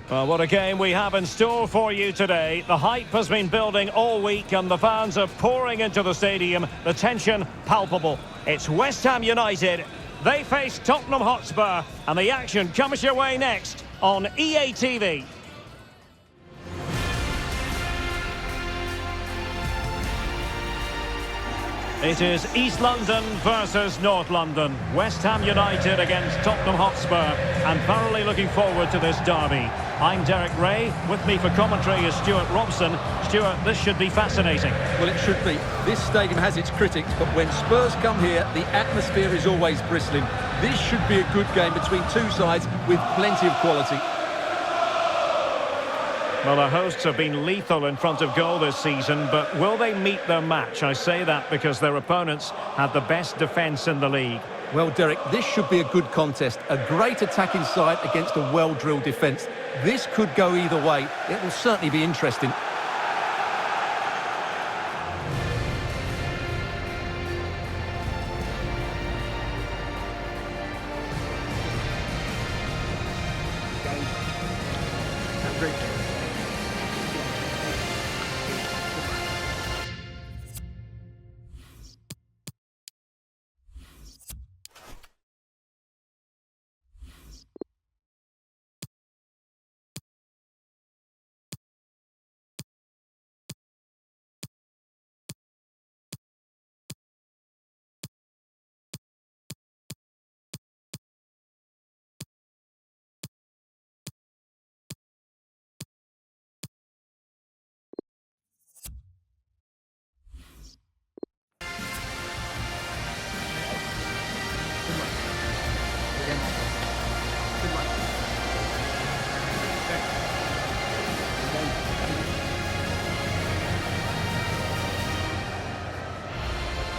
Well, what a game we have in store for you today. The hype has been building all week and the fans are pouring into the stadium. The tension palpable. It's West Ham United. They face Tottenham Hotspur and the action comes your way next on EA TV. It is East London versus North London. West Ham United against Tottenham Hotspur, and thoroughly looking forward to this derby. I'm Derek Ray. With me for commentary is Stuart Robson. Stuart, this should be fascinating. Well, it should be. This stadium has its critics, but when Spurs come here, the atmosphere is always bristling. This should be a good game between two sides with plenty of quality. Well, the hosts have been lethal in front of goal this season, but will they meet their match? I say that because their opponents have the best defence in the league. Well, Derek, this should be a good contest. A great attacking side against a well-drilled defence. This could go either way. It will certainly be interesting.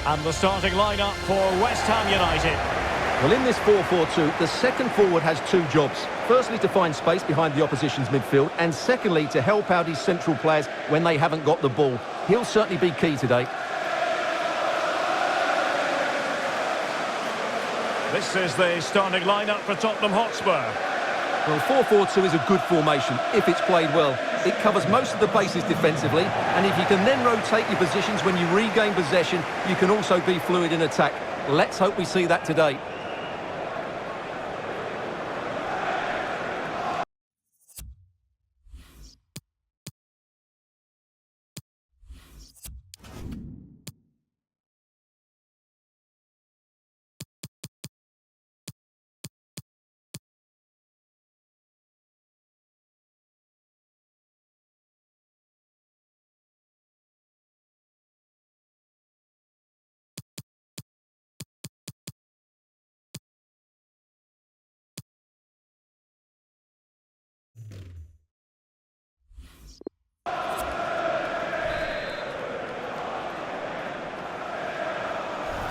And the starting lineup for West Ham United. Well, in this 4-4-2, the second forward has two jobs. Firstly, to find space behind the opposition's midfield, and secondly, to help out his central players when they haven't got the ball. He'll certainly be key today. This is the starting lineup for Tottenham Hotspur. Well, 4-4-2 is a good formation if it's played well. It covers most of the bases defensively, and if you can then rotate your positions when you regain possession, you can also be fluid in attack. Let's hope we see that today.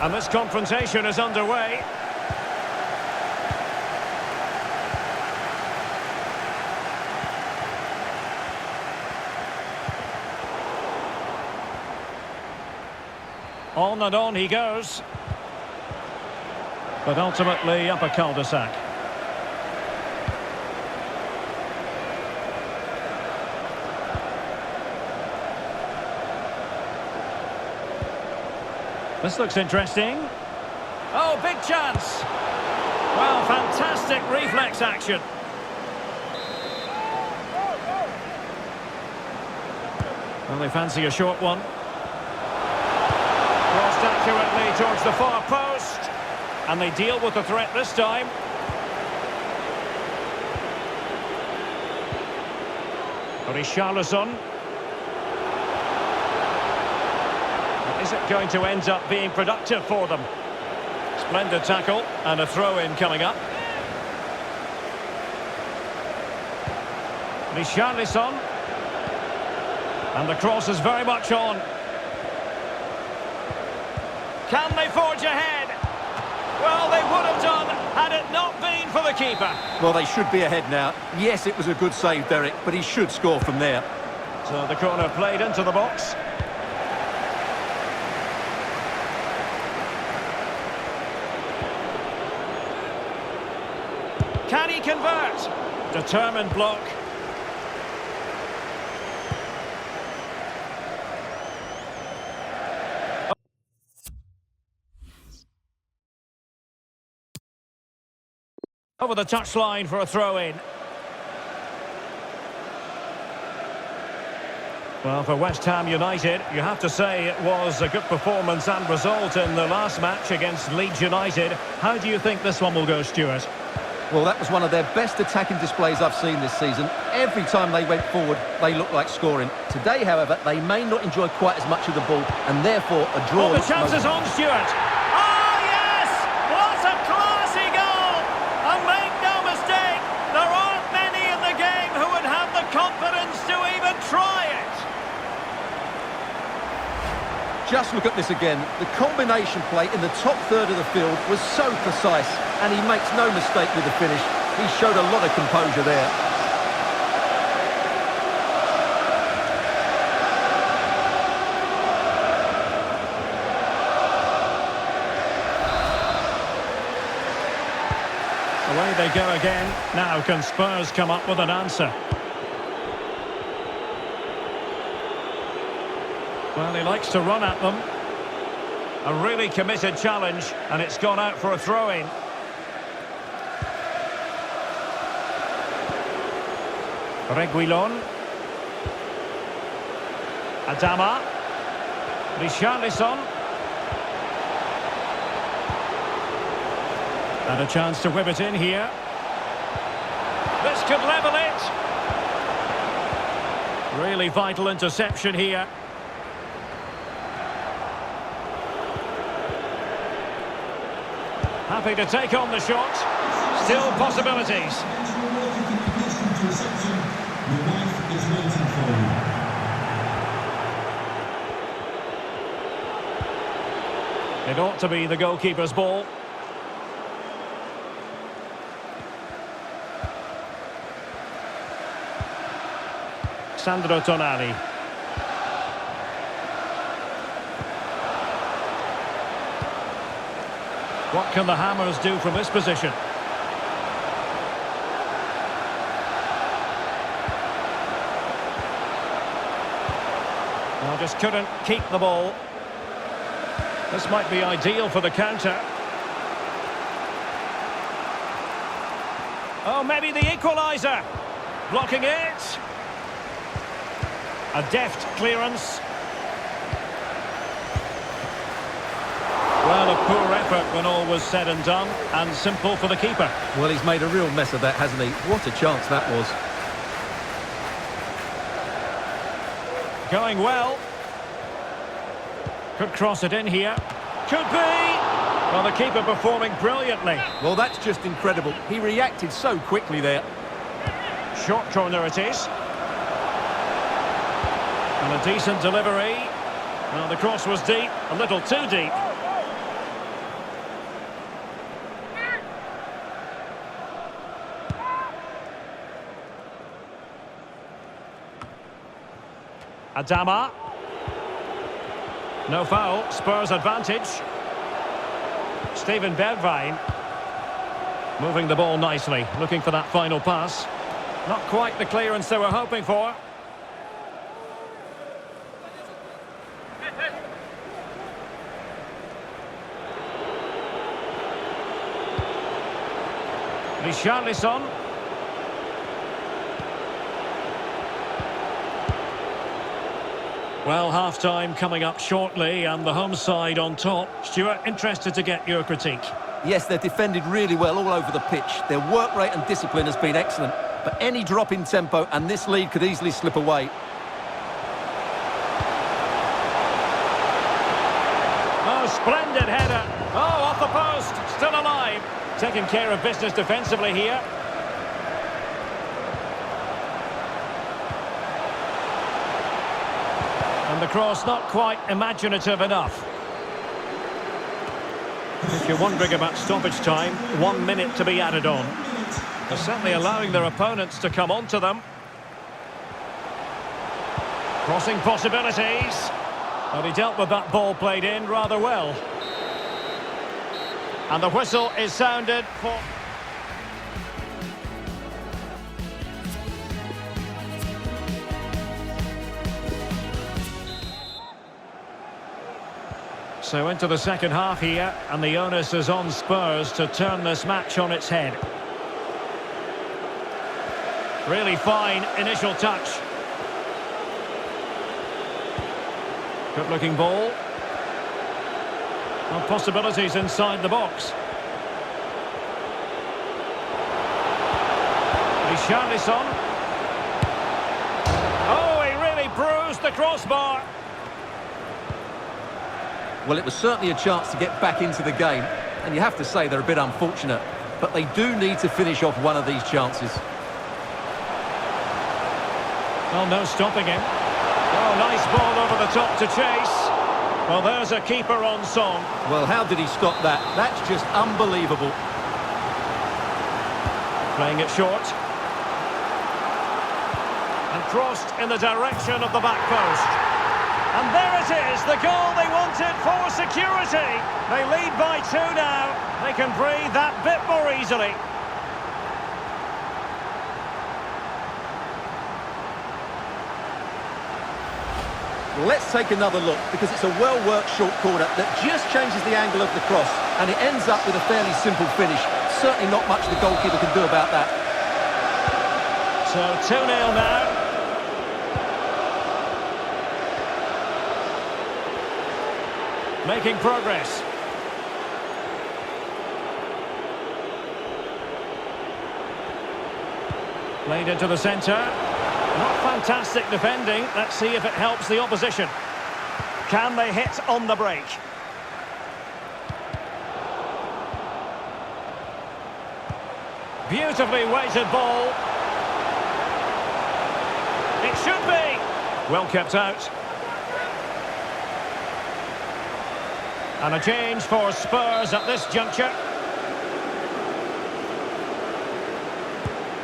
And this confrontation is underway. On and on he goes. But ultimately up a cul-de-sac. This looks interesting. Oh, big chance. Well, fantastic reflex action. Well, they fancy a short one. Crossed accurately towards the far post. And they deal with the threat this time. Richarlison. Is it going to end up being productive for them? Splendid tackle and a throw-in coming up. Richarlison. And the cross is very much on. Can they forge ahead? Well, they would have done had it not been for the keeper. Well, they should be ahead now. Yes, it was a good save, Derek, but he should score from there. So the corner played into the box. Can he convert? Determined block. Over the touchline for a throw-in. Well, for West Ham United, you have to say it was a good performance and result in the last match against Leeds United. How do you think this one will go, Stuart? Well, that was one of their best attacking displays I've seen this season. Every time they went forward, they looked like scoring. Today, however, they may not enjoy quite as much of the ball, and therefore a draw... Oh, the chance is on, Stuart! Oh, yes! What a classy goal! And make no mistake, there aren't many in the game who would have the confidence to even try it! Just look at this again. The combination play in the top third of the field was so precise, and he makes no mistake with the finish. He showed a lot of composure there. Away they go again. Now can Spurs come up with an answer? Well, he likes to run at them. A really committed challenge, and it's gone out for a throw-in. Reguilon. Adama. Richarlison. And a chance to whip it in here. This could level it. Really vital interception here. Happy to take on the shot. Still possibilities. It ought to be the goalkeeper's ball. Sandro Tonali. What can the Hammers do from this position? Well, just couldn't keep the ball. This might be ideal for the counter. Oh, maybe the equaliser. Blocking it. A deft clearance. Well, a poor effort when all was said and done, and simple for the keeper. Well, he's made a real mess of that, hasn't he? What a chance that was. Going well. Could cross it in here. Could be! Well, the keeper performing brilliantly. Well, that's just incredible. He reacted so quickly there. Short corner it is. And a decent delivery. Well, the cross was deep, a little too deep. Adama. No foul, Spurs advantage. Steven Bergwijn. Moving the ball nicely, looking for that final pass. Not quite the clearance they were hoping for. Richarlison. Well, half-time coming up shortly and the home side on top. Stuart, interested to get your critique. Yes, they're defended really well all over the pitch. Their work rate and discipline has been excellent. But any drop in tempo and this lead could easily slip away. Oh, splendid header. Oh, off the post. Still alive. Taking care of business defensively here. And the cross not quite imaginative enough. If you're wondering about stoppage time, 1 minute to be added on. They're certainly allowing their opponents to come onto them. Crossing possibilities. But he dealt with that ball played in rather well. And the whistle is sounded for... So into the second half here, and the onus is on Spurs to turn this match on its head. Really fine initial touch. Good looking ball. Well, possibilities inside the box. Richarlison. Oh, he really bruised the crossbar. Well, it was certainly a chance to get back into the game, and you have to say they're a bit unfortunate, but they do need to finish off one of these chances. Well, no stopping him. Oh, nice ball over the top to chase. Well, there's a keeper on song. Well, how did he stop that? That's just unbelievable. Playing it short. And crossed in the direction of the back post. And there it is, the goal they wanted for security. They lead by 2 now. They can breathe that bit more easily. Let's take another look, because it's a well-worked short corner that just changes the angle of the cross, and it ends up with a fairly simple finish. Certainly not much the goalkeeper can do about that. So 2-0 now. Making progress. Played into the centre. Not fantastic defending. Let's see if it helps the opposition. Can they hit on the break? Beautifully weighted ball. It should be. Well kept out. And a change for Spurs at this juncture.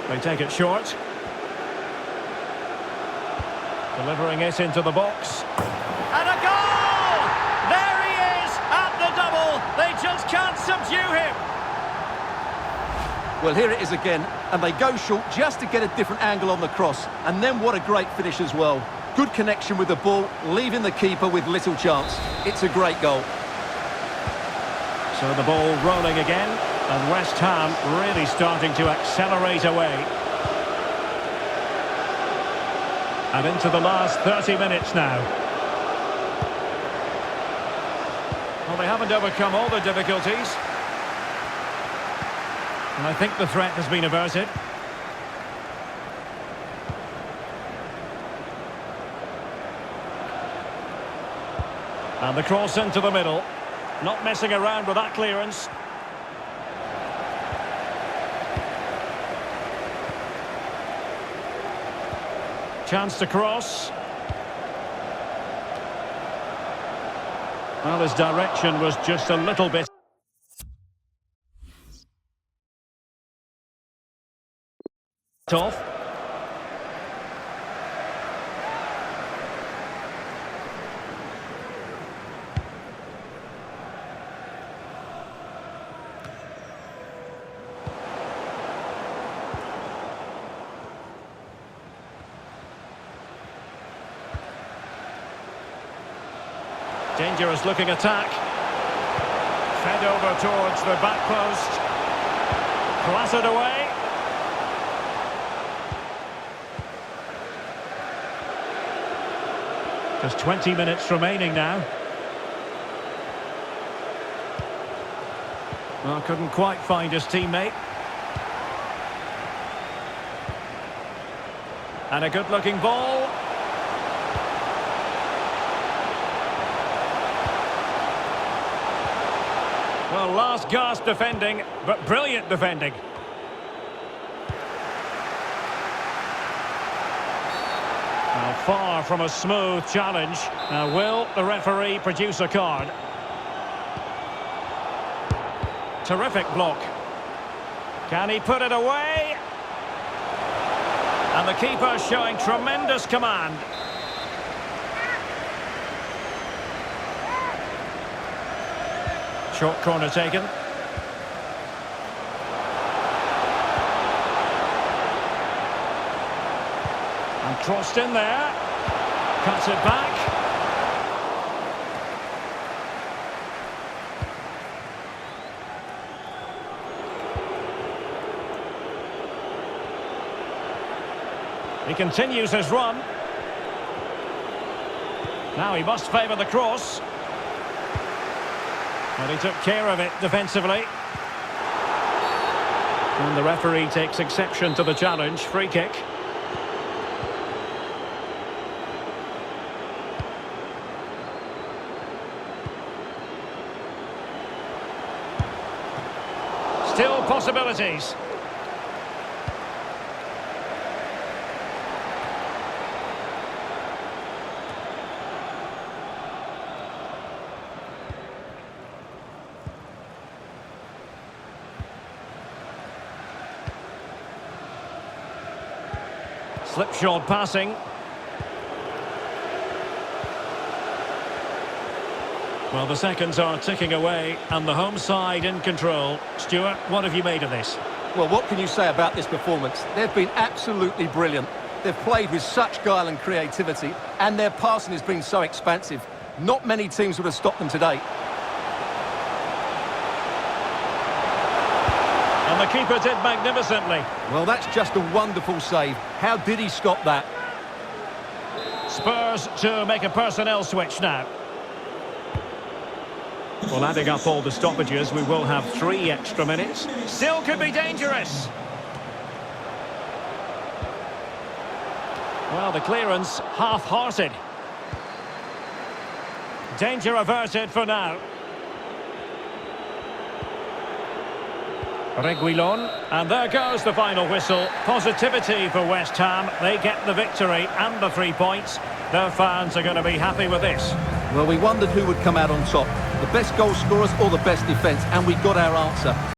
They take it short. Delivering it into the box. And a goal! There he is at the double. They just can't subdue him. Well, here it is again, and they go short just to get a different angle on the cross. And then what a great finish as well. Good connection with the ball, leaving the keeper with little chance. It's a great goal. So the ball rolling again, and West Ham really starting to accelerate away. And into the last 30 minutes now. Well, they haven't overcome all the difficulties. And I think the threat has been averted. And the cross into the middle. Not messing around with that clearance. Chance to cross. Well, his direction was just a little bit off. Dangerous looking attack. Fed over towards the back post. Clattered away. Just 20 minutes remaining now. Well, couldn't quite find his teammate. And a good looking ball. Well, last gasp defending, but brilliant defending. Now, far from a smooth challenge. Now, will the referee produce a card? Terrific block. Can he put it away? And the keeper showing tremendous command. Short corner taken. And crossed in there. Cuts it back. He continues his run. Now he must favour the cross. But he took care of it defensively. And the referee takes exception to the challenge. Free kick. Still possibilities. Slipshod passing. Well, the seconds are ticking away and the home side in control. Stuart, what have you made of this? Well, what can you say about this performance? They've been absolutely brilliant. They've played with such guile and creativity, and their passing has been so expansive. Not many teams would have stopped them today. And the keeper did magnificently. Well, that's just a wonderful save. How did he stop that? Spurs to make a personnel switch now. Well, adding up all the stoppages, we will have 3 extra minutes. Still could be dangerous. Well, the clearance half-hearted. Danger averted for now. Reguilon, and there goes the final whistle. Positivity for West Ham. They get the victory and the 3 points. Their fans are going to be happy with this. Well, we wondered who would come out on top, the best goal scorers or the best defence, and we got our answer.